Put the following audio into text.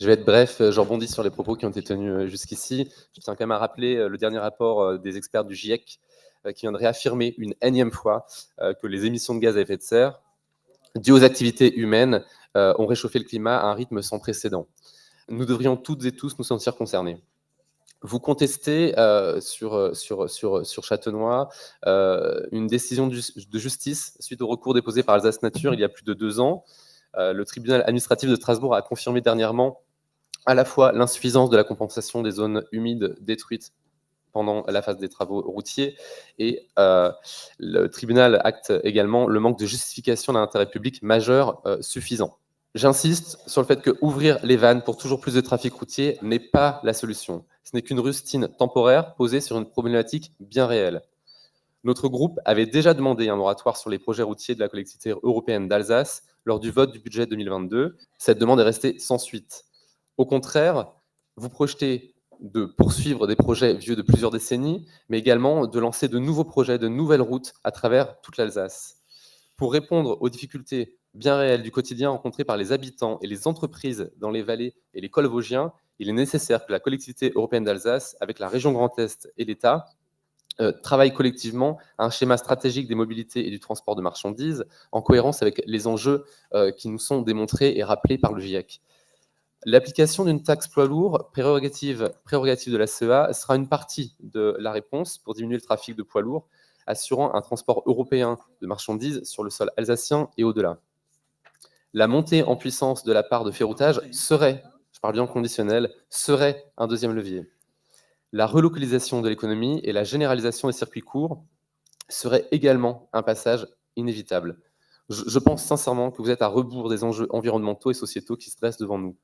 Je vais être bref, je rebondis sur les propos qui ont été tenus jusqu'ici. Je tiens quand même à rappeler le dernier rapport des experts du GIEC qui vient de réaffirmer une énième fois que les émissions de gaz à effet de serre dues aux activités humaines ont réchauffé le climat à un rythme sans précédent. Nous devrions toutes et tous nous sentir concernés. Vous contestez sur Châtenois une décision de justice suite au recours déposé par Alsace Nature il y a plus de 2 ans. Le tribunal administratif de Strasbourg a confirmé dernièrement à la fois l'insuffisance de la compensation des zones humides détruites pendant la phase des travaux routiers et le tribunal acte également le manque de justification d'un intérêt public majeur suffisant. J'insiste sur le fait que ouvrir les vannes pour toujours plus de trafic routier n'est pas la solution. Ce n'est qu'une rustine temporaire posée sur une problématique bien réelle. Notre groupe avait déjà demandé un moratoire sur les projets routiers de la collectivité européenne d'Alsace lors du vote du budget 2022. Cette demande est restée sans suite. Au contraire, vous projetez de poursuivre des projets vieux de plusieurs décennies, mais également de lancer de nouveaux projets, de nouvelles routes à travers toute l'Alsace. Pour répondre aux difficultés bien réelles du quotidien rencontrées par les habitants et les entreprises dans les vallées et les cols vosgiens, il est nécessaire que la collectivité européenne d'Alsace, avec la région Grand Est et l'État, travaillent collectivement à un schéma stratégique des mobilités et du transport de marchandises, en cohérence avec les enjeux qui nous sont démontrés et rappelés par le GIEC. L'application d'une taxe poids lourd, prérogative de la CEA, sera une partie de la réponse pour diminuer le trafic de poids lourds, assurant un transport européen de marchandises sur le sol alsacien et au-delà. La montée en puissance de la part de ferroutage serait, je parle bien en conditionnel, serait un deuxième levier. La relocalisation de l'économie et la généralisation des circuits courts serait également un passage inévitable. Je pense sincèrement que vous êtes à rebours des enjeux environnementaux et sociétaux qui se dressent devant nous.